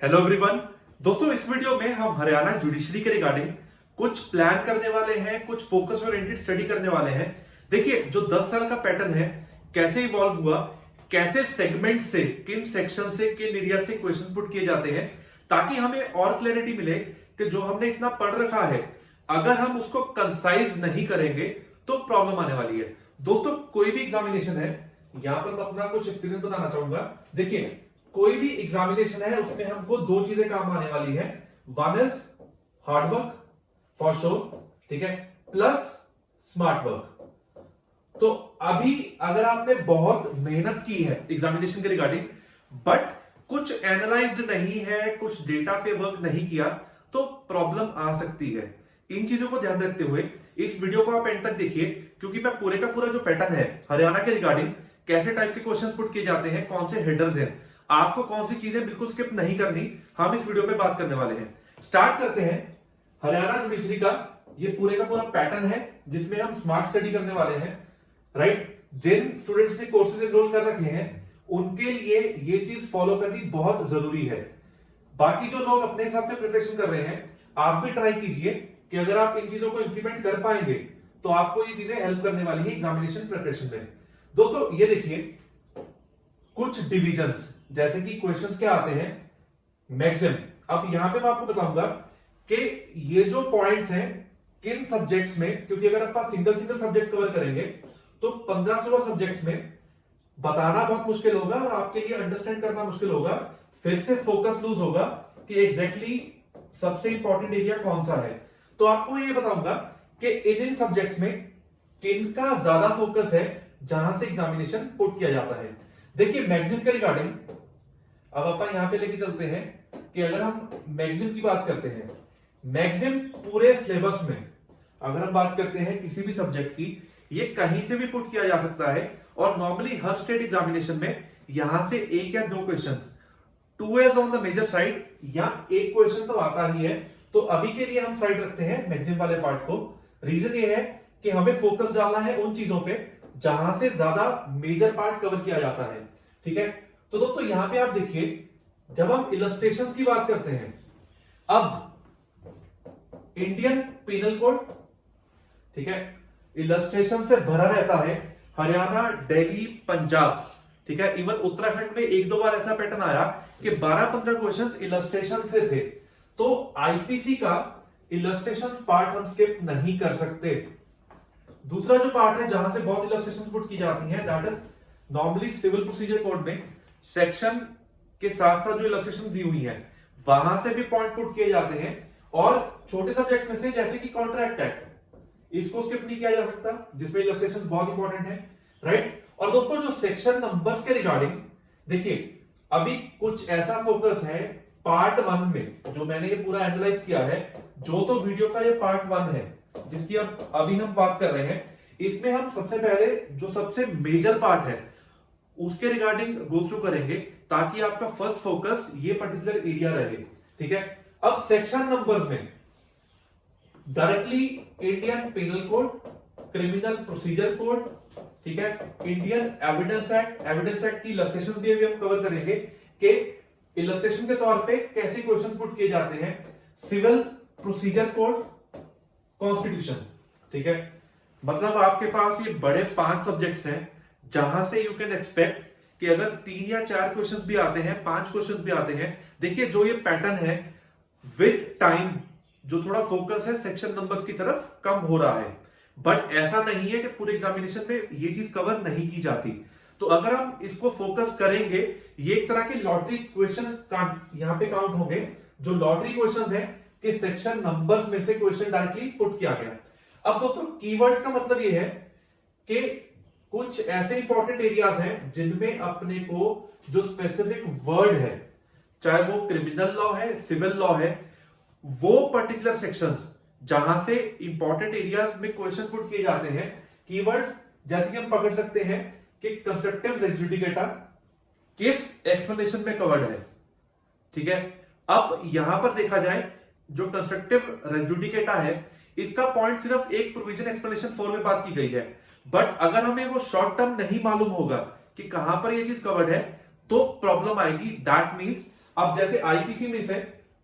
Hello everyone. दोस्तों, इस video में हम हरियाणा जुडिशरी के रिगार्डिंग कुछ प्लान करने वाले हैं, कुछ फोकस ओरिएंटेड स्टडी करने वाले हैं। देखिए, जो 10 साल का पैटर्न है कैसे इवॉल्व हुआ, कैसे सेगमेंट से, किन सेक्शन से, किन एरिया से क्वेश्चन पुट किए जाते हैं, ताकि हमें और क्लैरिटी मिले कि जो हमने इतना पढ़ रखा है अगर हम उसको कंसाइज नहीं करेंगे तो प्रॉब्लम आने वाली है। दोस्तों, कोई भी एग्जामिनेशन है, यहां पर मैं अपना कुछ एक्सपीरियंस बताना चाहूंगा। देखिए, कोई भी एग्जामिनेशन है उसमें हमको दो चीजें काम आने वाली है। One is hard work for sure, ठीक है, प्लस स्मार्ट वर्क। तो अभी अगर आपने बहुत मेहनत की है एग्जामिनेशन के रिगार्डिंग, बट कुछ एनालाइज्ड नहीं है, कुछ डेटा पे वर्क नहीं किया, तो प्रॉब्लम आ सकती है। इन चीजों को ध्यान रखते हुए इस वीडियो को आप एंड तक देखिए, क्योंकि मैं पूरे का पूरा जो पैटर्न है हरियाणा के रिगार्डिंग, कैसे टाइप के क्वेश्चंस पुट किए जाते हैं, कौन से हेडर्स हैं, आपको कौन सी चीजें बिल्कुल स्किप नहीं करनी, हम इस वीडियो में बात करने वाले हैं। स्टार्ट करते हैं हरियाणा जुडिशरी का। ये पूरे का पूरा पैटर्न है जिसमें हम स्मार्ट स्टडी करने वाले हैं, राइट। जिन स्टूडेंट्स ने कोर्सेज एनरोल कर रखे हैं उनके लिए ये चीज फॉलो करनी बहुत जरूरी है। बाकी जो लोग अपने हिसाब से प्रिपरेशन कर रहे हैं, आप भी ट्राई कीजिए कि अगर आप इन चीजों को इंप्लीमेंट कर पाएंगे तो आपको ये चीजें हेल्प करने वाली है एग्जामिनेशन प्रिपरेशन में। दोस्तों, ये देखिए, कुछ डिविजन्स जैसे कि क्वेश्चंस क्या आते हैं, मैक्सिमम। अब यहां पे मैं आपको बताऊंगा कि ये जो पॉइंट्स हैं किन सब्जेक्ट्स में, क्योंकि अगर आप सिंगल सिंगल सब्जेक्ट कवर करेंगे तो 15-16 सब्जेक्ट्स में बताना बहुत मुश्किल होगा और आपके लिए अंडरस्टैंड करना मुश्किल होगा। फिर से फोकस लूज होगा कि एग्जैक्टली सबसे इंपॉर्टेंट एरिया कौन सा है। तो आपको ये बताऊंगा कि इन सब्जेक्ट्स में किनका ज्यादा फोकस है, जहां से एग्जामिनेशन पुट किया जाता है। देखिए, मैगजीन के रिगार्डिंग अब अपन यहां पे लेके चलते हैं कि अगर हम मैगजीन की बात करते हैं, मैगजीन पूरे सिलेबस में अगर हम बात करते हैं किसी भी सब्जेक्ट की, ये कहीं से भी पुट किया जा सकता है। और नॉर्मली हर स्टेट एग्जामिनेशन में यहां से एक या दो questions, 2 is on the major side, या एक क्वेश्चन तो आता ही है। तो अभी के लिए हम साइड रखते हैं मैगजीन वाले पार्ट को। रीजन ये है कि हमें फोकस डालना है उन चीजों पे जहां से ज्यादा मेजर पार्ट कवर किया जाता है, ठीक है। तो दोस्तों, यहां पे आप देखिए, जब हम इलस्ट्रेशंस की बात करते हैं, अब इंडियन पीनल कोड, ठीक है, इलस्ट्रेशन से भरा रहता है। हरियाणा, दिल्ली, पंजाब, ठीक है, इवन उत्तराखंड में एक दो बार ऐसा पैटर्न आया कि 12-15 क्वेश्चंस इलस्ट्रेशन से थे। तो आईपीसी का इलस्ट्रेशंस पार्ट हम स्किप नहीं कर सकते। दूसरा जो पार्ट है जहां से बहुत इलस्ट्रेशंस पुट की जाती हैं, that is normally civil procedure code में सेक्शन के साथ साथ जो इलस्ट्रेशन दी हुई है वहां से भी पॉइंट पुट किए जाते हैं। और छोटे सब्जेक्ट्स में से जैसे कि कॉन्ट्रैक्ट एक्ट, इसको स्किप नहीं किया जा सकता, जिसमें इलस्ट्रेशन बहुत इंपॉर्टेंट है, राइट। और दोस्तों, जो सेक्शन नंबर्स के रिगार्डिंग, देखिए, अभी कुछ ऐसा फोकस है पार्ट 1 में, जो मैंने ये पूरा एनालाइज किया है, जो तो वीडियो का ये पार्ट 1 है जिसकी अब अभी हम बात कर रहे हैं, इसमें हम सबसे पहले जो सबसे मेजर पार्ट है उसके रिगार्डिंग गो थ्रू करेंगे, ताकि आपका फर्स्ट फोकस ये पर्टिकुलर एरिया रहे, ठीक है। अब सेक्शन नंबर्स में directly Indian penal code, criminal procedure code, ठीक है, इंडियन एविडेंस एक्ट की इलस्ट्रेशन भी अभी हम कवर करेंगे कि इलस्ट्रेशन के तौर पे कैसे क्वेश्चन पुट किए जाते हैं, सिविल प्रोसीजर कोड, कॉन्स्टिट्यूशन, ठीक है। मतलब आपके पास ये बड़े 5 सब्जेक्ट्स हैं जहां से यू कैन एक्सपेक्ट कि अगर 3 या 4 क्वेश्चंस भी आते हैं, 5 क्वेश्चंस भी आते हैं। देखिए, जो ये पैटर्न है विद टाइम जो थोड़ा फोकस है सेक्शन नंबर्स की तरफ कम हो रहा है, बट ऐसा नहीं है कि पूरे एग्जामिनेशन में ये चीज कवर नहीं की जाती। तो अगर हम इसको फोकस करेंगे, ये एक तरह के लॉटरी क्वेश्चन यहां पे काउंट होंगे, जो लॉटरी क्वेश्चन है कि सेक्शन नंबर्स में से क्वेश्चन डायरेक्टली पुट किया गया। अब दोस्तों, कीवर्ड्स का मतलब ये है कि कुछ ऐसे इंपॉर्टेंट एरियाज हैं जिनमें अपने को जो स्पेसिफिक वर्ड है, चाहे वो क्रिमिनल लॉ है, सिविल लॉ है, वो पर्टिकुलर सेक्शंस जहां से इंपॉर्टेंट एरियाज में क्वेश्चन पुट किए जाते हैं। कीवर्ड्स जैसे कि हम पकड़ सकते हैं कि कंस्ट्रक्टिव रेज जुडिकेटा किस एक्सप्लेनेशन में कवर्ड है, ठीक है। अब यहां पर देखा जाए, जो कंस्ट्रक्टिव रेज जुडिकेटा है, इसका पॉइंट सिर्फ एक प्रोविजन एक्सप्लेनेशन 4 में बात की गई है, बट अगर हमें वो शॉर्ट टर्म नहीं मालूम होगा कि कहां पर ये चीज कवर्ड है, तो प्रॉब्लम आएगी। दैट मीन्स अब जैसे आईपीसी में से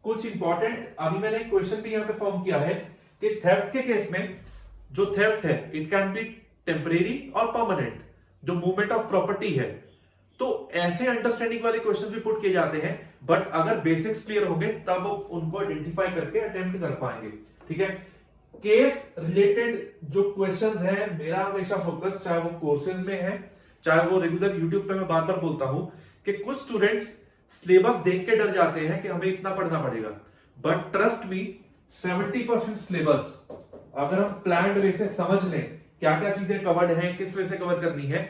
कुछ इंपॉर्टेंट, अभी मैंने एक क्वेश्चन भी यहां पे फॉर्म किया है कि थेफ्ट के केस में जो थेफ्ट है इट कैन बी टेम्परेरी और परमानेंट, जो मूवमेंट ऑफ प्रॉपर्टी है, तो ऐसे अंडरस्टैंडिंग वाले क्वेश्चन भी पुट किए जाते हैं। बट अगर बेसिक्स क्लियर होंगे तब उनको आइडेंटिफाई करके अटेम्प्ट कर पाएंगे। ठीक है, केस रिलेटेड जो क्वेश्चंस है, मेरा हमेशा फोकस, चाहे वो कोर्सेज में है चाहे वो रेगुलर यूट्यूब पे मैं बार बार बोलता हूं कि कुछ स्टूडेंट्स सिलेबस देख के डर जाते हैं कि हमें इतना पढ़ना पड़ेगा, बट ट्रस्ट मी 70% सिलेबस अगर हम प्लान वे से समझ लें क्या क्या चीजें कवर्ड हैं, किस वे से कवर करनी है,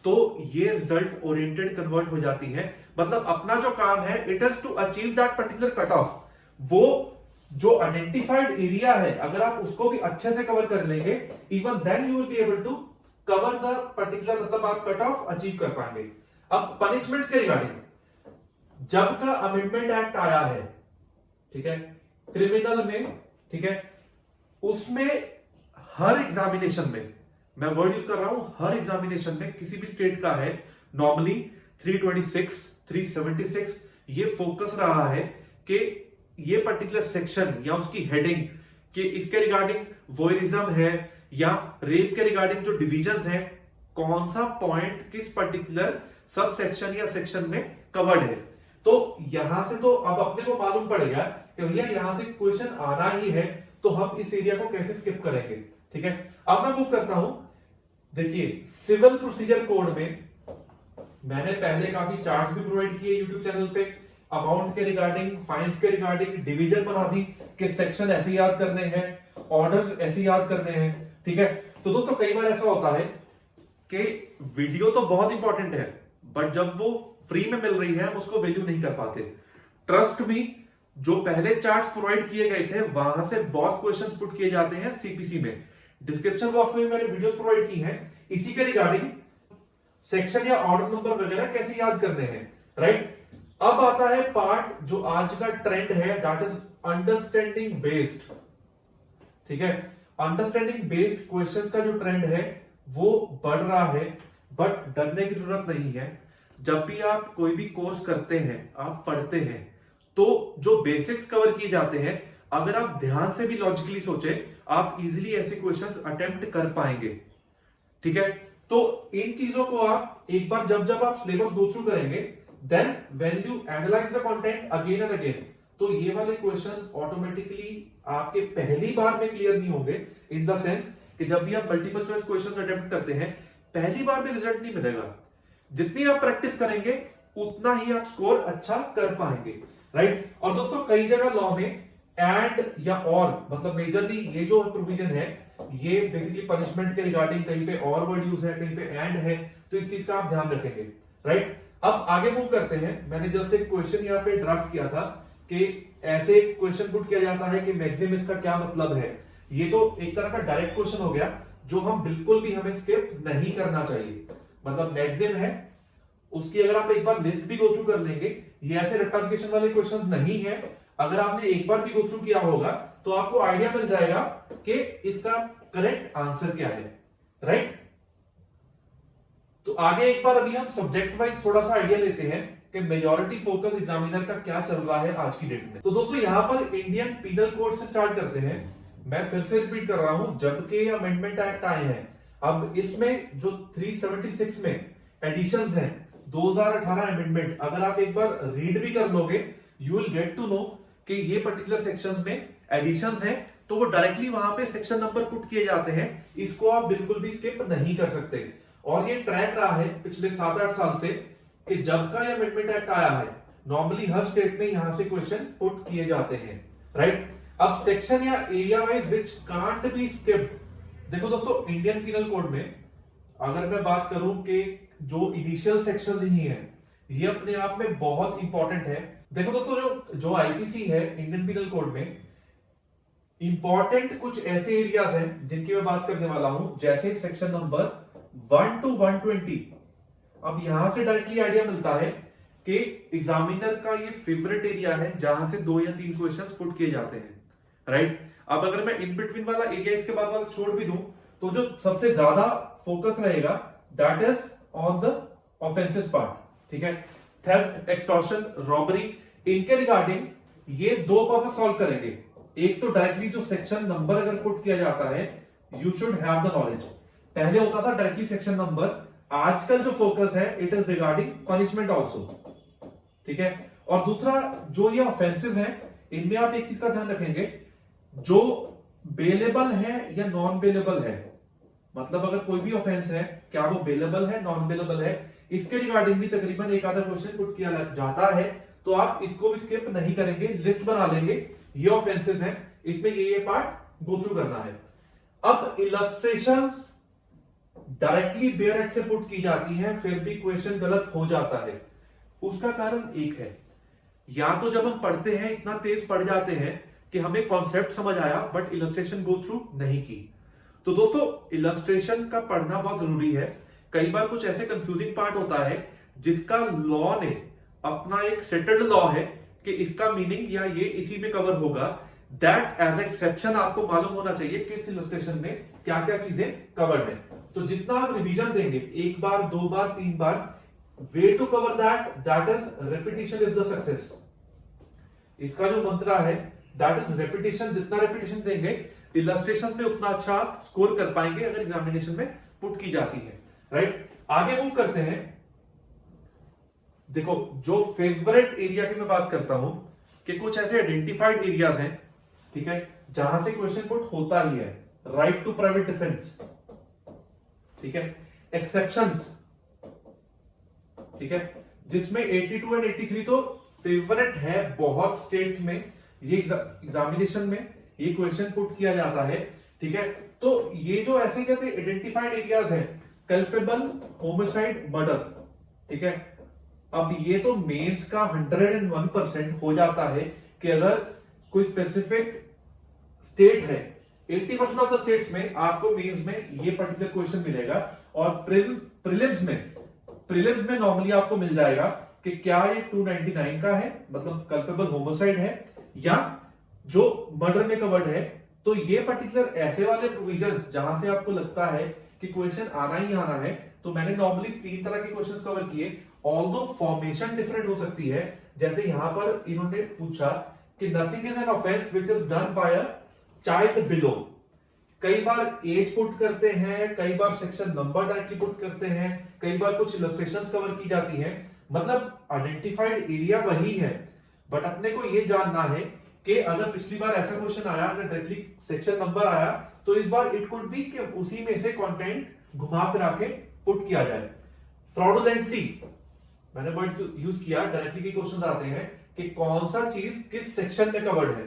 तो ये रिजल्ट ओरिएंटेड कन्वर्ट हो जाती है। मतलब अपना जो काम है it is to achieve that particular cut off, वो जो आइडेंटिफाइड एरिया है अगर आप उसको भी अच्छे से कवर कर लेंगे, even then you will be able to cover the particular, मतलब आप कट ऑफ अचीव कर पाएंगे। अब पनिशमेंट्स के रिगार्डिंग, जब का अमेंडमेंट एक्ट आया है, ठीक है, क्रिमिनल में, ठीक है, उसमें हर एग्जामिनेशन में, मैं वर्ड यूज कर रहा हूं, हर एग्जामिनेशन में किसी भी स्टेट का है, नॉर्मली 326, 376, ये फोकस रहा है कि ये पर्टिकुलर सेक्शन या उसकी हेडिंग कि इसके रिगार्डिंग वोयरिज्म है या रेप के रिगार्डिंग जो डिविजन्स हैं, कौन सा पॉइंट किस पर्टिकुलर सब सेक्शन या सेक्शन में कवर्ड है। तो यहां से तो अब अपने को मालूम पड़ेगा कि भैया यहां से क्वेश्चन आना ही है, तो हम इस एरिया को कैसे स्किप करेंगे। ठीक है, अब मैं मूव करता हूं। देखिए, सिविल प्रोसीजर कोड में मैंने पहले काफी चार्ट्स भी प्रोवाइड किए यूट्यूब चैनल पे, अमाउंट के रिगार्डिंग, फाइन्स के रिगार्डिंग, डिवीजन बना दी कि सेक्शन ऐसे याद करने हैं, ऑर्डर्स ऐसे याद करने हैं। ठीक है, तो दोस्तों कई बार ऐसा होता है कि वीडियो तो बहुत इंपॉर्टेंट है, बट जब वो फ्री में मिल रही है हम उसको वैल्यू नहीं कर पाते। ट्रस्ट मी, जो पहले चार्ट्स प्रोवाइड किए गए थे वहां से बहुत क्वेश्चंस पुट किए जाते हैं सीपीसी में। डिस्क्रिप्शन बॉक्स में मैंने वीडियोस प्रोवाइड की हैं इसी के रिगार्डिंग, सेक्शन या ऑर्डर नंबर वगैरह कैसे याद करने हैं। राइट, अब आता है पार्ट जो आज का ट्रेंड है, दैट इज अंडरस्टैंडिंग बेस्ड। ठीक है, अंडरस्टैंडिंग बेस्ड क्वेश्चंस का जो ट्रेंड है वो बढ़ रहा है, बट डरने की जरूरत नहीं है। जब भी आप कोई भी कोर्स करते हैं, आप पढ़ते हैं, तो जो बेसिक्स कवर किए जाते हैं, अगर आप ध्यान से भी लॉजिकली सोचे, आप इजीली ऐसे क्वेश्चंस अटेम्प्ट कर पाएंगे। ठीक है, तो इन चीजों को आप एक बार जब आप सिलेबस गो थ्रू करेंगे, then when you analyse the content again and again, तो ये वाले क्वेश्चंस ऑटोमेटिकली आपके पहली बार में क्लियर नहीं होंगे, इन द सेंस कि जब भी आप मल्टीपल चॉइस क्वेश्चंस अटेम्प्ट करते हैं पहली बार में रिजल्ट नहीं मिलेगा। जितनी आप प्रैक्टिस करेंगे उतना ही आप स्कोर अच्छा कर पाएंगे। राइट, और दोस्तों कई जगह लॉ में एंड या और, मतलब मेजरली ये जो प्रोविजन है ये बेसिकली पनिशमेंट के रिगार्डिंग, कहीं पे और वर्ड यूज है, कहीं पे एंड है, तो इस चीज का आप ध्यान रखेंगे। राइट, अब आगे मूव करते हैं। मैंने जस्ट एक क्वेश्चन यहाँ पे ड्राफ्ट किया था कि ऐसे क्वेश्चन पुट किया जाता है कि मैक्सिम इसका क्या मतलब है। ये तो एक तरह का डायरेक्ट क्वेश्चन हो गया जो हम बिल्कुल भी हमें स्किप नहीं करना चाहिए। मतलब मैक्सिम है, उसकी अगर आप एक बार लिस्ट भी गो थ्रू कर लेंगे, ये ऐसे रेक्टिफिकेशन वाले क्वेश्चंस नहीं है। अगर आपने एक बार भी गो थ्रू किया होगा तो आपको आइडिया मिल जाएगा कि इसका करेक्ट आंसर क्या है। राइट, तो आगे एक बार अभी हम सब्जेक्ट वाइज थोड़ा सा आइडिया लेते हैं कि मेजॉरिटी फोकस एग्जामिनर का क्या चल रहा है आज की डेट में। तो दोस्तों यहां पर इंडियन पीनल कोड से स्टार्ट करते हैं। मैं फिर से रिपीट कर रहा हूं, जब के अमेंडमेंट एक्ट आए हैं, अब इसमें जो 376 में एडिशंस हैं, 2018 अमेंडमेंट, अगर आप एक बार रीड भी कर लोगे you will get to know कि ये पर्टिकुलर सेक्शंस में एडिशंस हैं, तो वो डायरेक्टली वहां पे सेक्शन नंबर पुट किए जाते हैं। इसको आप बिल्कुल भी स्किप नहीं कर सकते। और ये ट्रैक रहा है पिछले 7-8 साल से कि जब का ये अमेंडमेंट एक्ट आया है, नॉर्मली हर स्टेट में यहां से क्वेश्चन पुट किए जाते हैं। राइट, अब सेक्शन या area wise which can't be skipped. देखो दोस्तों, इंडियन पीनल कोड में अगर मैं बात करूं कि जो इनिशियल सेक्शन ही है, ये अपने आप में बहुत इंपॉर्टेंट है। देखो दोस्तों, जो आईपीसी है इंडियन पीनल कोड में, इंपॉर्टेंट कुछ ऐसे एरियाज हैं जिनकी मैं बात करने वाला हूं, जैसे सेक्शन नंबर 1 to 120। अब यहां से डायरेक्टली आइडिया मिलता है कि एग्जामिनर का ये फेवरेट एरिया है जहां से 2 या 3 क्वेश्चंस पुट किए जाते हैं। राइट, अब अगर मैं इन बिटवीन वाला एरिया इसके बाद वाला छोड़ भी दूं, तो जो सबसे ज्यादा फोकस रहेगा that is on the offences part. ठीक है, थेफ्ट, एक्सटॉर्शन, रॉबरी, इनके रिगार्डिंग ये दो पर्पस सॉल्व करेंगे। एक तो डायरेक्टली जो सेक्शन नंबर अगर पुट किया जाता है, you should have the knowledge. पहले होता था डायरेक्टली सेक्शन नंबर, आजकल जो फोकस है it is regarding punishment also, ठीक है। और दूसरा जो ये ऑफेंसेस हैं, इनमें आप एक चीज का ध्यान रखेंगे, जो बेलेबल है या नॉन बेलेबल है, मतलब अगर कोई भी ऑफेंस है क्या वो बेलेबल है नॉन बेलेबल है, इसके रिगार्डिंग भी तकरीबन एक आधा क्वेश्चन पुट किया जाता है। तो आप इसको भी स्किप नहीं करेंगे, लिस्ट बना लेंगे, ये ऑफेंसेस हैं, इसमें ये पार्ट गो थ्रू करना है। अब इलस्ट्रेशंस डायरेक्टली बेयर एक्ट से पुट की जाती हैं, फिर भी क्वेश्चन गलत हो जाता है। उसका कारण एक है, या तो जब हम पढ़ते हैं इतना तेज पढ़ जाते हैं कि हमें कॉन्सेप्ट समझ आया बट इलस्ट्रेशन गो थ्रू नहीं की। तो दोस्तों इलस्ट्रेशन का पढ़ना बहुत जरूरी है। कई बार कुछ ऐसे कंफ्यूजिंग पार्ट होता है जिसका लॉ ने अपना एक सेटल्ड लॉ है कि इसका मीनिंग या ये इसी में कवर होगा, दैट एज एक्सेप्शन आपको मालूम होना चाहिए कि इस इलस्ट्रेशन में क्या क्या चीजें कवर्ड है। तो जितना आप रिवीजन देंगे, एक बार, दो बार, तीन बार, way to cover that is repetition is the success. इसका जो मंत्र है दैट इज रेपिटेशन, जितना रेपिटेशन देंगे इलस्ट्रेशन में उतना अच्छा आप स्कोर कर पाएंगे अगर एग्जामिनेशन में पुट की जाती है, राइट। आगे मूव करते हैं। देखो जो फेवरेट एरिया की मैं बात करता हूं कि कुछ ऐसे आइडेंटिफाइड एरियाज हैं, ठीक है, जहां से क्वेश्चन पुट होता ही है। राइट टू प्राइवेट डिफेंस, ठीक है, एक्सेप्शंस, ठीक है, जिसमें 82 एंड 83 तो फेवरेट है बहुत स्टेट में, ये एग्जामिनेशन में ये क्वेश्चन पुट किया जाता है, ठीक है। तो ये जो ऐसे जैसे आइडेंटिफाइड एरियाज हैं, कल्पेबल, होमिसाइड, मर्डर, ठीक है। अब ये तो मेंस का 101% हो जाता है कि अगर कोई स्पेसिफिक स्टेट है, 80% ऑफ द स्टेट्स में आपको मेंस में ये पर्टिकुलर क्वेश्चन मिलेगा, और प्रीलिम्स में नॉर्मली आपको मिल जाएगा कि क्या ये 299 का है, मतलब कल्पेबल होमिसाइड है, या जो मर्डर में कवर्ड है। तो ये पर्टिकुलर ऐसे वाले प्रोविजंस जहां से आपको लगता है कि क्वेश्चन आना ही आना है, तो मैंने नॉर्मली 3 तरह के क्वेश्चंस कवर किए। ऑल्दो फॉर्मेशन डिफरेंट हो सकती है, जैसे यहां पर इन्होंने पूछा कि nothing is an offence which is done by a child below. कई बार एज पुट करते हैं, कई बार सेक्शन नंबर डायरेक्टली पुट करते हैं, कई बार कुछ इलस्ट्रेशंस कवर की जाती हैं, मतलब आइडेंटिफाइड एरिया वही है, बट अपने को ये जानना है कि अगर पिछली बार ऐसा क्वेश्चन आया, अगर डायरेक्टली सेक्शन नंबर आया, तो इस बार इट कुड बी कि उसी में से कंटेंट घुमा फिरा के पुट किया जाए। फ्रॉडुलेंटली मैंने वर्ड यूज किया, डायरेक्टली के क्वेश्चंस आते हैं कि कौन सा चीज किस सेक्शन में कवर्ड है।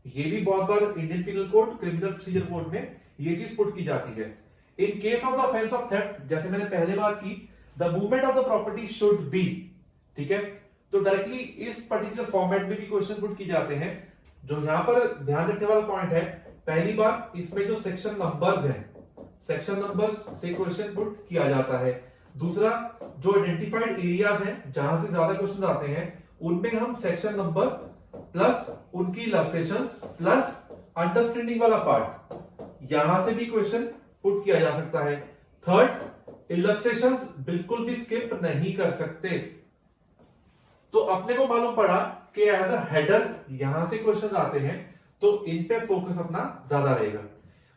ये भी बहुत बार Indian penal code, criminal procedure code में ये चीज पुट की जाती है। In case of the offence of theft, जैसे मैंने पहले बात की, the movement of the property should be, ठीक है। तो डायरेक्टली इस पर्टिकुलर फॉर्मेट में भी क्वेश्चन पुट की जाते हैं। जो यहां पर ध्यान रखने वाला पॉइंट है, पहली बार इसमें जो सेक्शन नंबर्स हैं, सेक्शन नंबर्स से क्वेश्चन पुट किया जाता है। दूसरा, जो आइडेंटिफाइड एरियाज हैं जहां से ज्यादा क्वेश्चन आते हैं, उनमें हम सेक्शन नंबर प्लस उनकी इलस्ट्रेशन प्लस अंडरस्टैंडिंग वाला पार्ट, यहां से भी क्वेश्चन पुट किया जा सकता है। थर्ड, इलस्ट्रेशंस बिल्कुल भी स्किप नहीं कर सकते। तो अपने को मालूम पड़ा कि एज अ हेडर यहां से क्वेश्चन आते हैं, तो इन पे फोकस अपना ज्यादा रहेगा।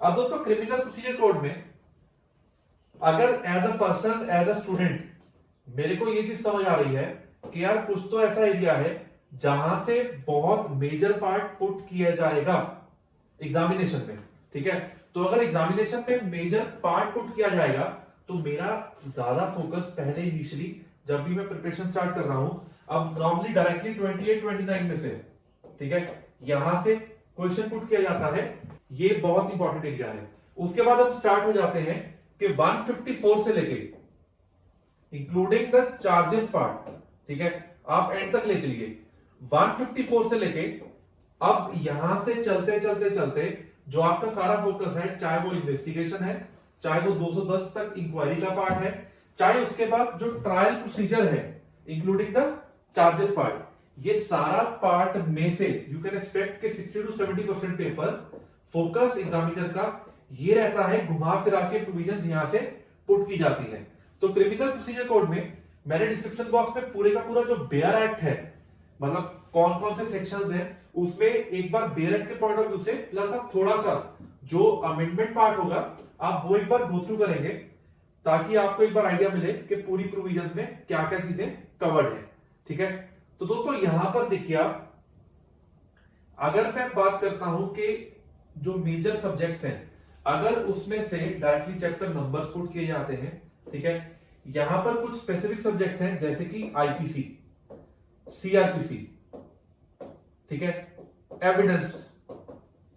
अब दोस्तों क्रिमिनल प्रोसीजर कोड में अगर as a person, as a student मेरे को ये चीज समझ आ रही है कि यार कुछ तो ऐसा एरिया है जहां से बहुत मेजर पार्ट पुट किया जाएगा एग्जामिनेशन में, ठीक है। तो अगर एग्जामिनेशन में मेजर पार्ट पुट किया जाएगा, तो मेरा ज्यादा फोकस पहले इनिशियली जब भी मैं प्रिपरेशन स्टार्ट कर रहा हूं, अब नॉर्मली डायरेक्टली 28-29 में से, ठीक है, यहां से क्वेश्चन पुट किया जाता है। ये बहुत इंपॉर्टेंट एरिया है। उसके बाद हम स्टार्ट हो जाते हैं कि 154 से लेके इंक्लूडिंग द चार्जेस पार्ट, ठीक है, आप एंड तक ले चलिए। 154 से लेके अब यहां से चलते चलते चलते जो आपका सारा फोकस है, चाहे वो इन्वेस्टिगेशन है, चाहे वो 210 तक इंक्वायरी का पार्ट है, चाहे उसके बाद जो ट्रायल प्रोसीजर है इंक्लूडिंग द चार्जेस पार्ट, ये सारा पार्ट में से यू कैन एक्सपेक्ट कि 60 to 70% पेपर फोकस एग्जामिनर का ये रहता है, घुमा फिरा के प्रोविजंस यहां से पुट की जाती है। तो क्रिमिनल प्रोसीजर कोड में मैंने डिस्क्रिप्शन बॉक्स में पूरे का पूरा जो बेयर एक्ट है मतलब कौन कौन से सेक्शंस हैं, उसमें एक बार बेरेट के पॉइंट ऑफ व्यू से प्लस आप थोड़ा सा जो अमेंडमेंट पार्ट होगा आप वो एक बार गो थ्रू करेंगे, ताकि आपको एक बार आइडिया मिले कि पूरी प्रोविजन में क्या क्या चीजें कवर्ड है। ठीक है, तो दोस्तों यहां पर देखिए आप, अगर मैं बात करता हूं कि जो मेजर सब्जेक्ट्स हैं, अगर उसमें से डायरेक्टली चैप्टर नंबर्स पुट किए जाते हैं, ठीक है, यहां पर कुछ स्पेसिफिक सब्जेक्ट्स हैं जैसे कि आईपीसी, सीआरपीसी, ठीक है, एविडेंस,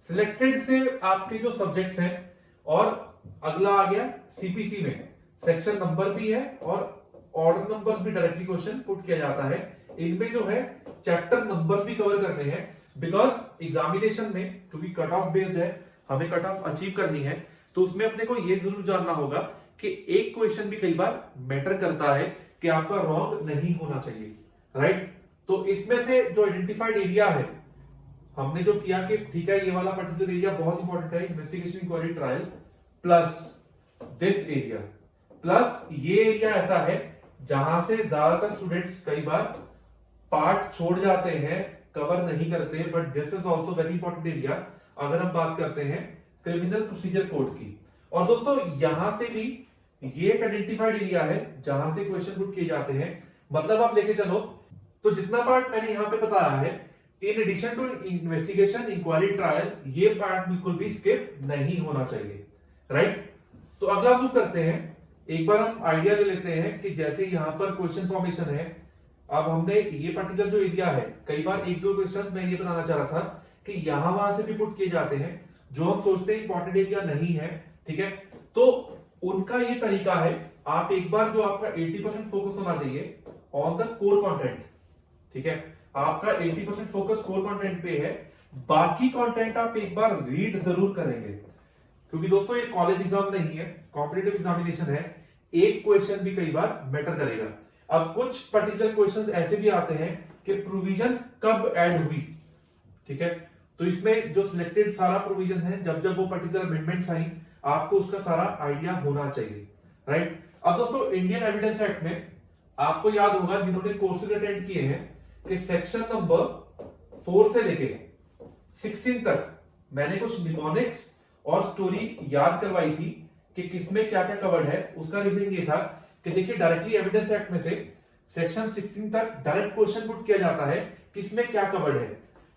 सिलेक्टेड से आपके जो सब्जेक्ट्स हैं, और अगला आ गया सीपीसी में सेक्शन नंबर भी है और ऑर्डर नंबर्स भी डायरेक्टली क्वेश्चन पुट किया जाता है। इनमें जो है चैप्टर नंबर्स भी कवर करने हैं, बिकॉज एग्जामिनेशन में क्योंकि कट ऑफ बेस्ड है, हमें कट ऑफ अचीव करनी है, तो उसमें अपने को ये जरूर जानना होगा कि एक क्वेश्चन भी कई बार मैटर करता है कि आपका रॉन्ग नहीं होना चाहिए, राइट। तो इसमें से जो आइडेंटिफाइड एरिया है, हमने जो किया कि ठीक है ये वाला पर्टिकुलर एरिया बहुत इंपॉर्टेंट है, investigation, inquiry, trial, plus this area, plus ये एरिया ऐसा है जहां से ज्यादातर स्टूडेंट्स कई बार पार्ट छोड़ जाते हैं, कवर नहीं करते, but this is also very important area अगर हम बात करते हैं क्रिमिनल प्रोसीजर कोड की। और दोस्तों यहां से भी ये एक आइडेंटिफाइड एरिया है जहां से क्वेश्चन पुट किए जाते हैं, मतलब आप लेके चलो तो जितना पार्ट मैंने यहां पे बताया है, in addition to investigation, inquiry, trial, ये पार्ट बिल्कुल भी स्किप नहीं होना चाहिए, राइट। तो अगला मूव करते हैं, एक बार हम आइडिया ले लेते हैं कि जैसे यहां पर क्वेश्चन फॉर्मेशन है, अब हमने ये पर्टिकुलर जो एरिया है, कई बार एक दो क्वेश्चंस मैं ये बताना चाह रहा था कि यहां वहां से भी पुट किए जाते हैं जो हम सोचते हैं इंपॉर्टेंट एरिया नहीं है, ठीक है, तो उनका ये तरीका है, आप एक बार जो आपका 80% फोकस होना चाहिए ऑन द कोर कंटेंट, ठीक है, आपका 80% फोकस कोर कंटेंट पे है, बाकी कंटेंट आप एक बार रीड जरूर करेंगे, क्योंकि दोस्तों ये कॉलेज एग्जाम नहीं है, कॉम्पिटिटिव एग्जामिनेशन है, एक क्वेश्चन भी कई बार मैटर करेगा। अब कुछ पर्टिकुलर क्वेश्चंस ऐसे भी आते हैं कि प्रोविजन कब ऐड हुई, ठीक है, तो इसमें जो सिलेक्टेड सारा प्रोविजन है, जब जब वो पर्टिकुलर अमेंडमेंट्स आई, आपको उसका सारा आइडिया होना चाहिए, राइट। अब दोस्तों इंडियन एविडेंस एक्ट में आपको याद होगा, जिन्होंने कोर्सेज अटेंड किए हैं, कि सेक्शन नंबर 4 से लेके 16 तक मैंने कुछ निमोनिक्स और स्टोरी याद करवाई थी कि किसमें क्या क्या कवर्ड है। उसका रीजन ये था कि देखिए डायरेक्टली एविडेंस एक्ट में से सेक्शन 16 तक डायरेक्ट क्वेश्चन पुट किया जाता है किसमें क्या कवर्ड है,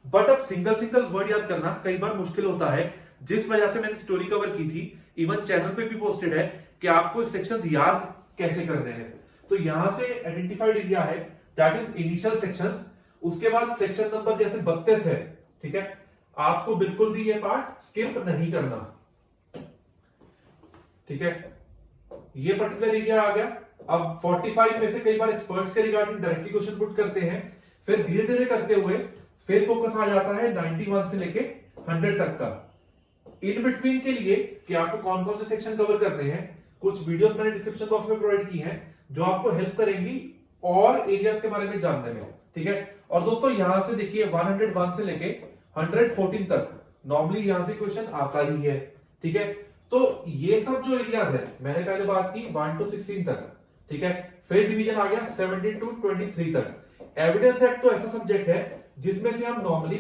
बट अब सिंगल सिंगल वर्ड याद करना कई बार मुश्किल होता है, जिस वजह से मैंने स्टोरी कवर की थी, इवन चैनल पे भी पोस्टेड है कि आपको सेक्शंस याद कैसे करने हैं। तो यहां से आइडेंटिफाइड एरिया है, दैट इज इनिशियल सेक्शंस, उसके बाद सेक्शन नंबर जैसे 32 है, ठीक है, आपको बिल्कुल भी ये पार्ट स्किप नहीं करना, ठीक है, ये पर्टिकुलर एरिया आ गया। अब 45 में से कई बार एक्सपर्ट्स के रिगार्डिंग डायरेक्टली क्वेश्चन पुट करते हैं, फिर धीरे धीरे करते हुए फिर फोकस आ जाता है 91 से लेके 100 तक का। इन बिटवीन के लिए कि आपको कौन कौन से सेक्शन कवर करने हैं, कुछ वीडियोस मैंने डिस्क्रिप्शन बॉक्स में प्रोवाइड की हैं जो आपको हेल्प करेंगी और एरियाज के बारे में जानने में, ठीक है। और दोस्तों यहां से देखिए 101 से लेके 114 तक नॉर्मली यहां से क्वेश्चन आता ही है, ठीक है। तो ये सब जो एरियाज है, मैंने पहले बात की 1 to 16 तक, ठीक है, फिर डिवीजन आ गया 17 to 23 तक। एविडेंस एक्ट तो ऐसा सब्जेक्ट है जिसमें से हम नॉर्मली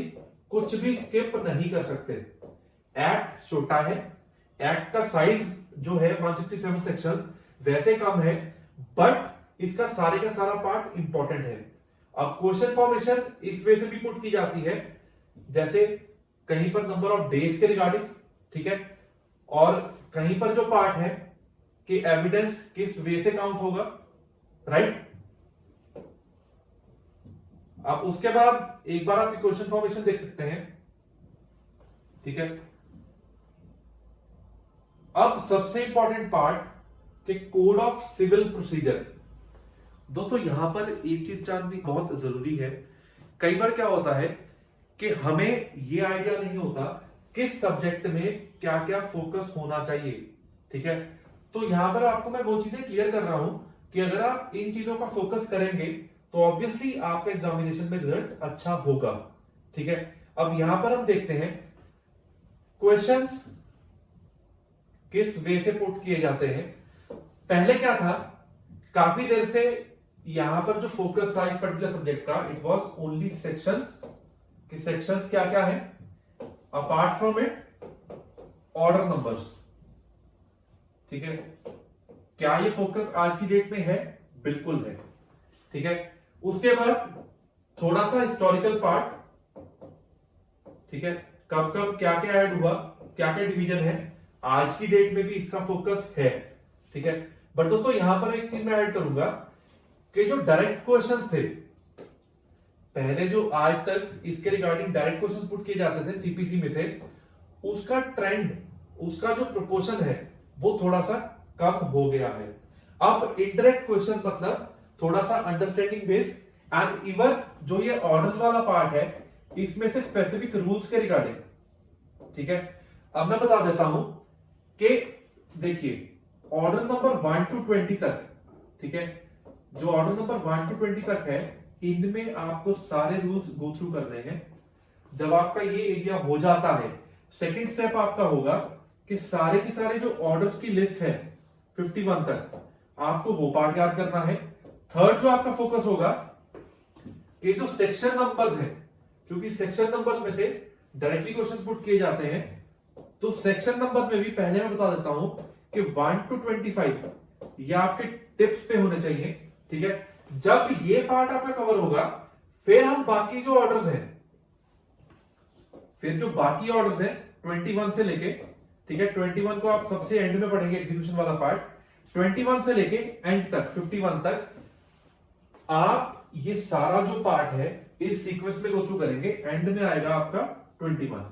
कुछ भी स्किप नहीं कर सकते। एक्ट छोटा है, एक्ट का साइज जो है 167 सेक्शन वैसे कम है, बट इसका सारे का सारा पार्ट इंपॉर्टेंट है। अब क्वेश्चन फॉर्मेशन इस वे से भी पुट की जाती है, जैसे कहीं पर नंबर ऑफ डेज के रिगार्डिंग, ठीक है, और कहीं पर जो पार्ट है कि एविडेंस किस वे से काउंट होगा, राइट। अब उसके बाद एक बार आप क्वेश्चन फॉर्मेशन देख सकते हैं, ठीक है। अब सबसे इंपॉर्टेंट पार्ट कि कोड ऑफ सिविल प्रोसीजर। दोस्तों यहां पर एक चीज जाननी बहुत जरूरी है, कई बार क्या होता है कि हमें यह आइडिया नहीं होता किस सब्जेक्ट में क्या क्या फोकस होना चाहिए, ठीक है। तो यहां पर आपको मैं वो चीजें क्लियर कर रहा हूं कि अगर आप इन चीजों का फोकस करेंगे तो ऑब्वियसली आपका एग्जामिनेशन में रिजल्ट अच्छा होगा, ठीक है। अब यहां पर हम देखते हैं क्वेश्चंस किस वे से पुट किए जाते हैं। पहले क्या था, काफी देर से यहां पर जो फोकस था इस पर्टिकुलर सब्जेक्ट का, इट वाज ओनली सेक्शंस, कि सेक्शंस क्या क्या है, apart from it order numbers. ठीक है, क्या ये फोकस आज की डेट में है? बिल्कुल है। ठीक है, उसके बाद थोड़ा सा हिस्टोरिकल पार्ट। ठीक है, कब कब क्या क्या ऐड हुआ, क्या क्या डिवीजन है, आज की डेट में भी इसका फोकस है। ठीक है, बट दोस्तों यहां पर एक चीज मैं ऐड करूंगा कि जो डायरेक्ट क्वेश्चंस थे, पहले जो आज तक इसके रिगार्डिंग डायरेक्ट क्वेश्चंस पुट किए जाते थे सीपीसी में से, उसका ट्रेंड, उसका जो प्रोपोर्शन है वो थोड़ा सा कम हो गया है। अब इनडायरेक्ट क्वेश्चन मतलब थोड़ा सा अंडरस्टैंडिंग बेस्ड, एंड इवन जो ये ऑर्डर्स वाला पार्ट है इसमें से स्पेसिफिक रूल्स के रिगार्डिंग। ठीक है, अब मैं बता देता हूं कि देखिए ऑर्डर नंबर 1 to 20 तक, ठीक है, जो ऑर्डर नंबर 1 to 20 तक है, इनमें आपको सारे रूल्स गो थ्रू करने हैं। जब आपका ये एरिया हो जाता है, सेकंड स्टेप आपका होगा कि सारे के सारे जो ऑर्डर्स की लिस्ट है 51 तक, आपको वो पार्ट याद करना है। थर्ड जो आपका फोकस होगा कि जो सेक्शन नंबर्स हैं, क्योंकि सेक्शन नंबर्स में से डायरेक्टली क्वेश्चन पुट किए जाते हैं, तो सेक्शन नंबर्स में भी पहले मैं बता देता हूं कि 1 to 25 ये आपके टिप्स पे होने चाहिए। ठीक है, जब ये पार्ट आपका कवर होगा, फिर हम बाकी जो ऑर्डर्स हैं, फिर जो बाकी ऑर्डर्स हैं 21 से लेके, ठीक है, 21 को आप सबसे एंड में पढ़ेंगे, एग्जीक्यूशन वाला पार्ट, 21 से लेके एंड तक 51 तक आप ये सारा जो पार्ट है इस सीक्वेंस में गो थ्रू करेंगे। एंड में आएगा आपका 21।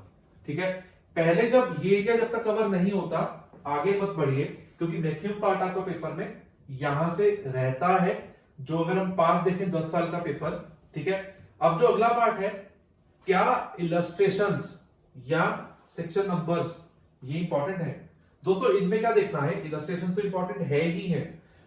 ठीक है, पहले जब ये एरिया जब तक कवर नहीं होता आगे मत बढ़िए, क्योंकि मैक्सिमम पार्ट आपका पेपर में यहां से रहता है, जो अगर हम पास देखें 10 साल का पेपर। ठीक है, अब जो अगला पार्ट है, क्या इलस्ट्रेशंस या सेक्शन नंबर्स, ये इंपॉर्टेंट है दोस्तों। इनमें क्या देखना है, इलस्ट्रेशन तो इंपॉर्टेंट है ही है,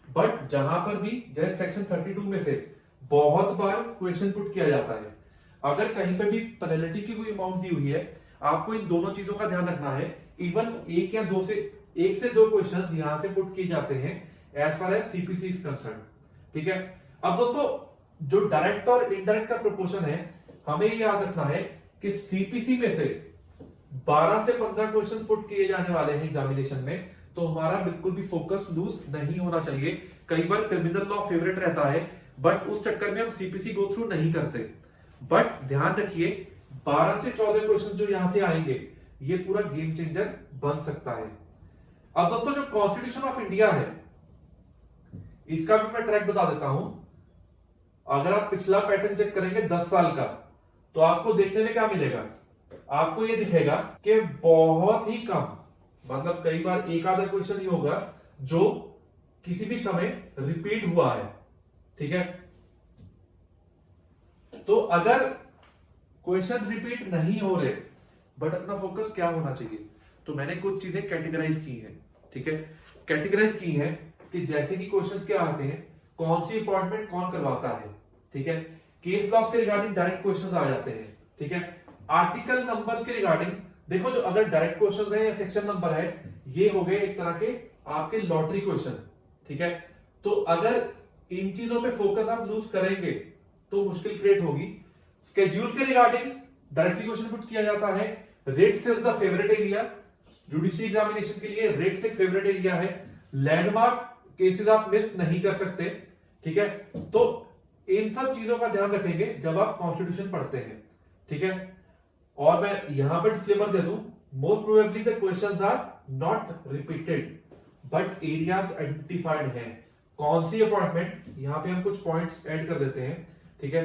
बट जहां पर भी जैसे सेक्शन 32 में से बहुत बार क्वेश्चन पुट किया जाता है, अगर कहीं पर भी पेनल्टी की कोई अमाउंट दी हुई है, आपको इन दोनों चीजों का ध्यान रखना है। इवन एक से दो क्वेश्चंस यहां से पुट किए जाते हैं as far as CPC is concern. ठीक है, अब दोस्तों जो डायरेक्ट और इनडायरेक्ट का प्रोपोर्शन है, हमें ये याद रखना है कि सीपीसी में से 12 से 15 क्वेश्चन पुट किए जाने वाले हैं एग्जामिनेशन में, तो हमारा बिल्कुल भी फोकस लूज नहीं होना चाहिए। कई बार क्रिमिनल लॉ फेवरेट रहता है, बट उस चक्कर में हम सीपीसी गो थ्रू नहीं करते। बट ध्यान रखिए 12 से 14 क्वेश्चन जो यहां से आएंगे, ये पूरा गेम चेंजर बन सकता है। अब दोस्तों जो कॉन्स्टिट्यूशन ऑफ इंडिया है, इसका भी मैं ट्रैक बता देता हूं। अगर आप पिछला पैटर्न चेक करेंगे 10 साल का, तो आपको देखने में क्या मिलेगा, आपको ये दिखेगा कि बहुत ही कम, मतलब कई बार एक आधा क्वेश्चन ही होगा जो किसी भी समय रिपीट हुआ है। ठीक है, तो अगर क्वेश्चन रिपीट नहीं हो रहे, बट अपना फोकस क्या होना चाहिए, तो मैंने कुछ चीजें कैटेगराइज की है। ठीक है, कैटेगराइज की है कि जैसे कि क्वेश्चंस क्या आते हैं, कौन सी अपॉइंटमेंट कौन करवाता है। ठीक है, केस लॉस के रिगार्डिंग डायरेक्ट क्वेश्चंस आ जाते हैं। ठीक है, आर्टिकल नंबर्स के रिगार्डिंग देखो, जो अगर डायरेक्ट क्वेश्चंस है या सेक्शन नंबर है, ये हो गए एक तरह के आपके लॉटरी क्वेश्चन। ठीक है, तो अगर इन चीजों पे फोकस आप लूज करेंगे तो मुश्किल क्रिएट होगी। स्केड्यूल के रिगार्डिंग डायरेक्टली क्वेश्चन पुट किया जाता है। Rates is the favourite area, judiciary examination के लिए रेट्स एक फेवरेट एरिया है। लैंडमार्क केसेस आप मिस नहीं कर सकते। ठीक है, तो इन सब चीजों का ध्यान रखेंगे जब आप कॉन्स्टिट्यूशन पढ़ते हैं। ठीक है, और मैं यहां पर डिस्क्लेमर दे दूं, most probably the questions are not repeated, but areas identified हैं। कौन सी अपॉइंटमेंट, यहां पे हम कुछ पॉइंट्स ऐड कर देते हैं। ठीक है,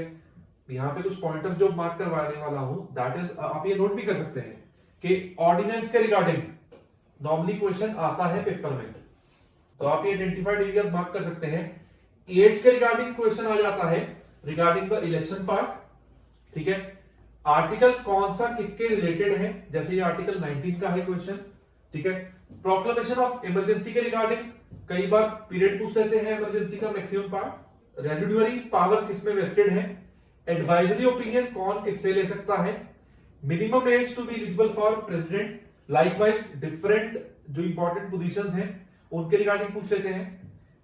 यहां पे कुछ पॉइंटर्स जो मार्क करवाने वाला हूं, दैट इज, आप ये नोट भी कर सकते हैं कि ऑर्डिनेंस के रिगार्डिंग नॉर्मली क्वेश्चन आता है पेपर में, तो आप ये आइडेंटिफाइड एरियाज मार्क कर सकते हैं। एज के रिगार्डिंग क्वेश्चन आ जाता है रिगार्डिंग द इलेक्शन पार्ट। ठीक है, आर्टिकल कौन सा किसके रिलेटेड है, जैसे ये आर्टिकल 19 का है क्वेश्चन। ठीक है, प्रोक्लेमेशन ऑफ इमरजेंसी के रिगार्डिंग कई बार पीरियड पूछ लेते हैं, इमरजेंसी का मैक्सिमम पार्ट। रेजिडुअरी पावर किसमें वेस्टेड है। एडवाइजरी ओपिनियन कौन किससे ले सकता है। Minimum age to be eligible for president, likewise different जो इंपॉर्टेंट पोजीशंस हैं उनके रिगार्डिंग पूछ लेते हैं।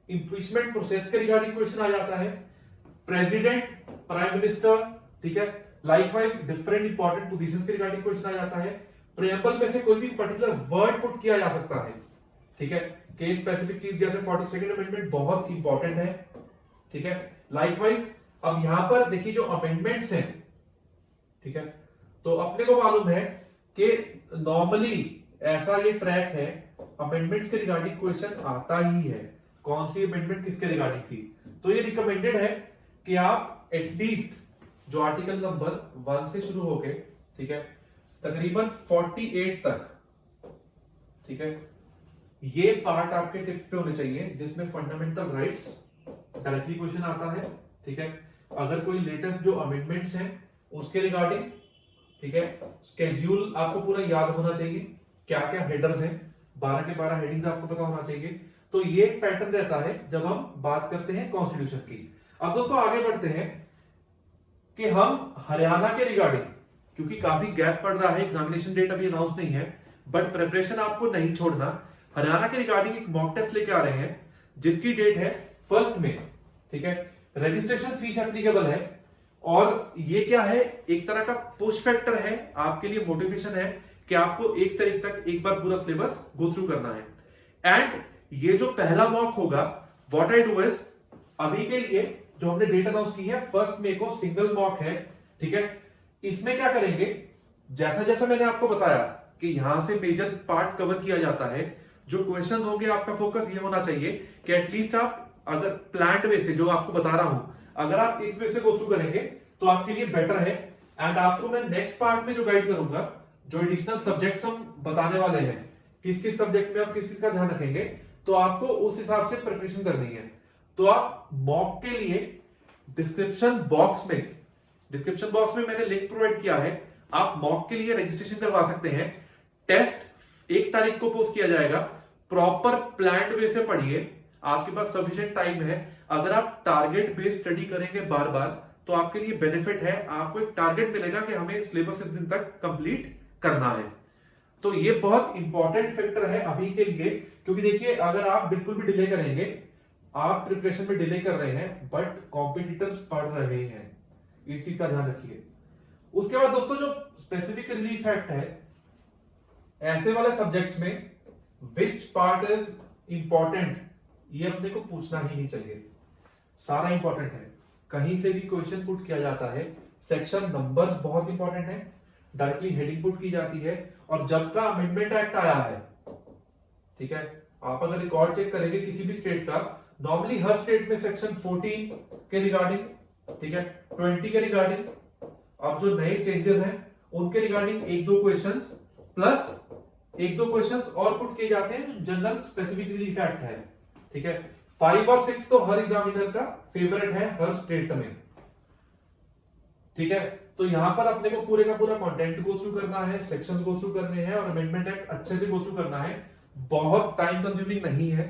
इंपीचमेंट प्रोसेस के रिगार्डिंग क्वेश्चन आ जाता है, प्रेसिडेंट, प्राइम मिनिस्टर, ठीक है, लाइकवाइज डिफरेंट इंपॉर्टेंट पोजीशंस के रिगार्डिंग क्वेश्चन आ जाता है, प्रेम्बल में से कोई भी पर्टिकुलर वर्ड पुट किया जा सकता है, ठीक है, केस स्पेसिफिक चीज जैसे 42nd अमेंडमेंट बहुत इंपॉर्टेंट है, ठीक है। लाइकवाइज अब यहां पर देखिए जो अमेंडमेंट्स हैं, ठीक है, तो अपने को मालूम है कि नॉर्मली ऐसा ये ट्रैक है, अमेंडमेंट्स के रिगार्डिंग क्वेश्चन आता ही है, कौन सी अमेंडमेंट किसके रिगार्डिंग थी, तो ये रिकमेंडेड है कि आप एटलीस्ट जो आर्टिकल नंबर 1 से शुरू हो गए, ठीक है, तकरीबन 48 तक, ठीक है, ये पार्ट आपके टिप पे होने चाहिए जिसमें फंडामेंटल राइट्स डायरेक्टली क्वेश्चन आता है, ठीक है। अगर कोई लेटेस्ट जो अमेंडमेंट्स हैं उसके रिगार्डिंग, ठीक है, स्केड्यूल आपको पूरा याद होना चाहिए, क्या क्या हेडर्स हैं, 12 के 12 हेडिंग्स आपको पता होना चाहिए। तो ये एक पैटर्न रहता है जब हम बात करते हैं कॉन्स्टिट्यूशन की। अब दोस्तों आगे बढ़ते हैं कि हम हरियाणा के रिगार्डिंग, क्योंकि काफी गैप पड़ रहा है, एग्जामिनेशन डेट अभी अनाउंस नहीं है, बट प्रिपरेशन आपको नहीं छोड़ना। हरियाणा के रिगार्डिंग एक मॉक टेस्ट लेके आ रहे हैं जिसकी डेट है 1 मई, ठीक है। रजिस्ट्रेशन फीस एप्लीकेबल है और ये क्या है, एक तरह का पुश फैक्टर है आपके लिए, मोटिवेशन है कि आपको 1 तारीख तक एक बार पूरा सिलेबस गो थ्रू करना है। एंड ये जो पहला मॉक होगा, व्हाट आई डू इज, अभी के लिए जो हमने डेट अनाउंस की है 1 मई को सिंगल मॉक है, ठीक है। इसमें क्या करेंगे, जैसा जैसा मैंने आपको बताया कि यहां से मेजर पार्ट कवर किया जाता है, जो क्वेश्चंस होंगे आपका फोकस ये होना चाहिए कि एटलीस्ट आप अगर प्लान्ड वे से जो आपको बता रहा हूं, अगर आप इस वे से गो थ्रू करेंगे तो आपके लिए बेटर है। एंड आपको मैं नेक्स्ट पार्ट में जो गाइड करूंगा, जो एडिशनल सब्जेक्ट्स हम बताने वाले हैं, किस किस सब्जेक्ट में आप किस चीज का ध्यान रखेंगे, तो आपको उस हिसाब से प्रिपरेशन करनी है। तो आप मॉक के लिए डिस्क्रिप्शन बॉक्स में मैंने लिंक प्रोवाइड किया है, आप मॉक के लिए रजिस्ट्रेशन करवा सकते हैं। टेस्ट 1 तारीख को पोस्ट किया जाएगा, प्रॉपर प्लान्ड वे से पढ़िए, आपके पास सफिशिएंट टाइम है। अगर आप टारगेट बेस्ड स्टडी करेंगे बार बार तो आपके लिए बेनिफिट है, आपको एक टारगेट मिलेगा कि हमें सिलेबस इस दिन तक कंप्लीट करना है। तो ये बहुत इंपॉर्टेंट फैक्टर है अभी के लिए, क्योंकि देखिए अगर आप बिल्कुल भी डिले करेंगे, आप प्रिपरेशन में डिले कर रहे हैं बट कॉम्पिटिटर्स पढ़ रहे हैं, इस चीज का ध्यान रखिए। उसके बाद दोस्तों जो स्पेसिफिक रिलीफ एक्ट है, ऐसे वाले सब्जेक्ट्स में विच पार्ट इज इंपॉर्टेंट, ये अपने को पूछना ही नहीं चाहिए, सारा इंपॉर्टेंट है, कहीं से भी क्वेश्चन पुट किया जाता है। सेक्शन नंबर्स बहुत इंपॉर्टेंट है, डायरेक्टली हेडिंग पुट की जाती है, और जब का अमेंडमेंट एक्ट आया है, ठीक है, आप अगर रिकॉर्ड चेक करेंगे किसी भी स्टेट का, नॉर्मली हर स्टेट में सेक्शन 14 के रिगार्डिंग, ठीक है, 20 के रिगार्डिंग, अब जो नए चेंजेस हैं उनके रिगार्डिंग 1-2 क्वेश्चंस प्लस 1-2 क्वेश्चंस और पुट किए जाते हैं, जनरल स्पेसिफिक रिलीफ एक्ट है, ठीक है। 5 और 6 तो हर एग्जामिनर का फेवरेट है हर स्टेट में, ठीक है। तो यहां पर अपने को पूरे का पूरा कंटेंट गो थ्रू करना है, सेक्शंस गो थ्रू करने हैं और अमेंडमेंट एक्ट अच्छे से गो थ्रू करना है, बहुत टाइम कंज्यूमिंग नहीं है।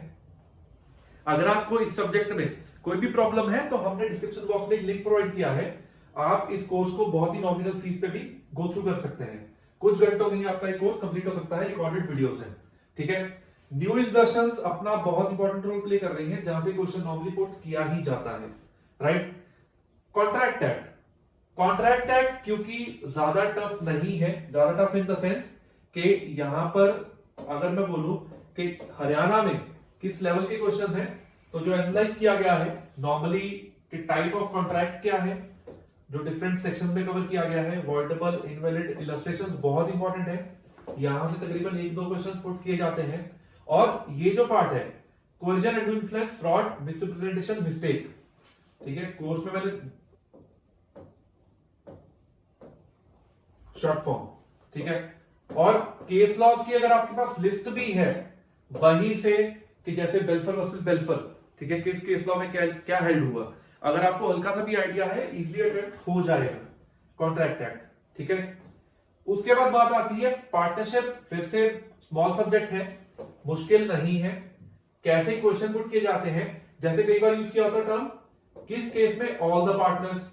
अगर आपको इस सब्जेक्ट में कोई भी प्रॉब्लम है तो हमने डिस्क्रिप्शन बॉक्स में एक लिंक प्रोवाइड किया है, आप इस कोर्स को बहुत ही नॉमिनल फीस पे भी गो थ्रू कर सकते हैं, कुछ घंटों में ही आपका एक कोर्स कंप्लीट हो सकता है, रिकॉर्डेड वीडियोस हैं, ठीक है। न्यू इंसर्शंस अपना बहुत इंपॉर्टेंट रोल प्ले कर रही है, जहां से क्वेश्चन नॉर्मली पुट किया ही जाता है, राइट। कॉन्ट्रैक्ट एक्ट क्योंकि ज्यादा टफ नहीं है, ज्यादा टफ इन द सेंस कि यहां पर अगर मैं बोलूं कि हरियाणा में किस लेवल के क्वेश्चन हैं, तो जो एनालाइज किया गया है नॉर्मली कि टाइप ऑफ कॉन्ट्रैक्ट क्या है, जो डिफरेंट सेक्शन में कवर किया गया है, वॉइडेबल, इनवैलिड, इलस्ट्रेशंस बहुत इंपॉर्टेंट है, यहां से तकरीबन 1-2 क्वेश्चंस पुट किए जाते हैं। और ये जो पार्ट है corrosion and influence, fraud, misrepresentation, mistake, ठीक है, कोर्स में मैंने शॉर्ट फॉर्म, ठीक है। और केस लॉज की अगर आपके पास लिस्ट भी है वहीं से, कि जैसे बेल्फर वर्सेस बेल्फर, ठीक है, किस केस लॉ में क्या क्या हेल्ड हुआ, अगर आपको हल्का सा भी आइडिया है इजीली अटेम्प्ट हो जाएगा कॉन्ट्रैक्ट एक्ट, ठीक है। उसके बाद बात आती है पार्टनरशिप, फिर से स्मॉल सब्जेक्ट है, मुश्किल नहीं है, कैसे क्वेश्चन पुट किए जाते हैं, जैसे कई बार यूज किया होता टर्म, किस केस में ऑल द पार्टनर्स,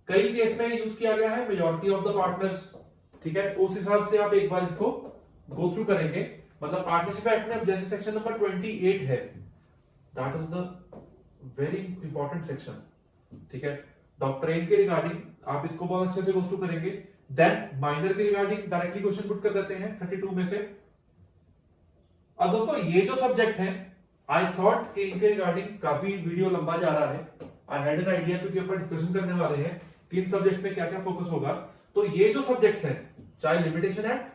कई केस में यूज किया गया है मेजॉरिटी ऑफ द पार्टनर्स, ठीक है। उस हिसाब से आप एक बार इसको गो थ्रू करेंगे, मतलब पार्टनरशिप एक्ट में जैसे सेक्शन नंबर 28 है, that is the very important section, ठीक है। डॉक्ट्रिन के रिगार्डिंग आप इसको बहुत अच्छे से गो थ्रू करेंगे। देन माइनर के रिगार्डिंग डायरेक्टली क्वेश्चन पुट कर देते हैं 32 में से। अब दोस्तों ये जो सब्जेक्ट है, आई थॉट कि इनके रिगार्डिंग काफी वीडियो लंबा जा रहा है। आई हैड एन आइडिया, क्योंकि अपन डिस्कशन करने वाले हैं कि इन सब्जेक्ट्स में क्या क्या फोकस होगा। तो ये जो सब्जेक्ट्स हैं, child limitation act,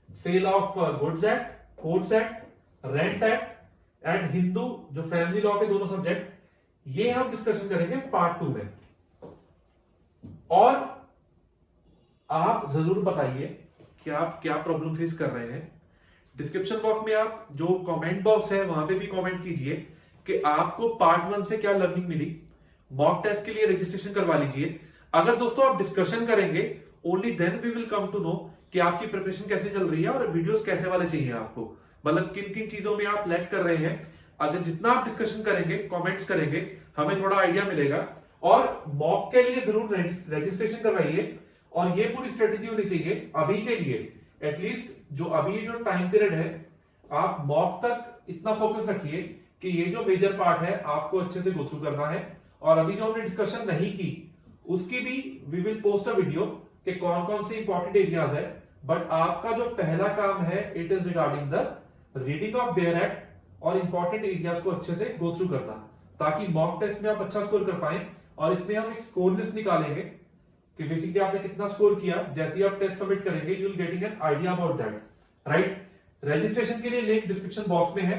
sale of goods act, courts act, rent act and Hindu जो फैमिली लॉ के दोनों सब्जेक्ट, ये हम डिस्कशन करेंगे पार्ट 2 में। और आप जरूर बताइए कि आप क्या प्रॉब्लम फेस कर रहे हैं। डिस्क्रिप्शन बॉक्स में आप जो कमेंट बॉक्स है वहां पे भी कमेंट कीजिए कि आपको पार्ट 1 से क्या लर्निंग मिली। मॉक टेस्ट के लिए रजिस्ट्रेशन करवा लीजिए। अगर दोस्तों आप डिस्कशन करेंगे, only then we will come to know कि आपकी प्रिपरेशन कैसे चल रही है और वीडियोस कैसे वाले चाहिए आपको, मतलब किन किन चीजों में आप लैग कर रहे हैं। अगर जितना आप डिस्कशन करेंगे, कमेंट्स करेंगे, हमें थोड़ा आइडिया मिलेगा। और मॉक के लिए जरूर रजिस्ट्रेशन करवाइए। और ये पूरी स्ट्रेटेजी होनी चाहिए अभी के लिए, एटलीस्ट जो अभी जो टाइम पीरियड है, आप मॉक तक इतना फोकस रखिए कि ये जो मेजर पार्ट है आपको अच्छे से गो थ्रू करना है। और अभी जो हमने डिस्कशन नहीं की उसकी भी we will post a video कि कौन कौन से इंपॉर्टेंट एरियाज है। बट आपका जो पहला काम है, it is regarding the reading of bare act और इंपॉर्टेंट एरियाज को अच्छे से गो थ्रू करना, ताकि मॉक टेस्ट में आप अच्छा स्कोर कर पाए। और इसमें हम एक स्कोर लिस्ट निकालेंगे कि बेसिकली आपने कितना स्कोर किया। जैसे ही आप टेस्ट सबमिट करेंगे, you will getting an idea about that, right. Registration के लिए लिंक डिस्क्रिप्शन बॉक्स में है।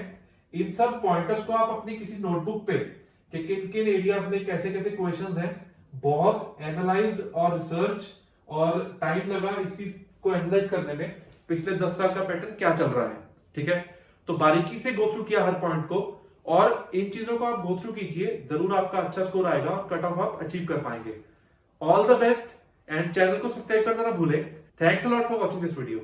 इन सब पॉइंटर्स को आप अपनी किसी नोटबुक पे कि किन किन एरियाज में कैसे कैसे क्वेश्चंस हैं, बहुत एनालाइज्ड और रिसर्च और टाइम लगा इस चीज को एनालाइज करने में, पिछले 10 साल का पैटर्न क्या चल रहा है, ठीक है। तो बारीकी से गो थ्रू किया हर पॉइंट को, और इन चीजों को आप गो थ्रू कीजिए, जरूर आपका अच्छा स्कोर आएगा और कट ऑफ आप अचीव कर पाएंगे। All the best, and channel को सब्सक्राइब करना ना भूलें। Thanks a lot for watching this video.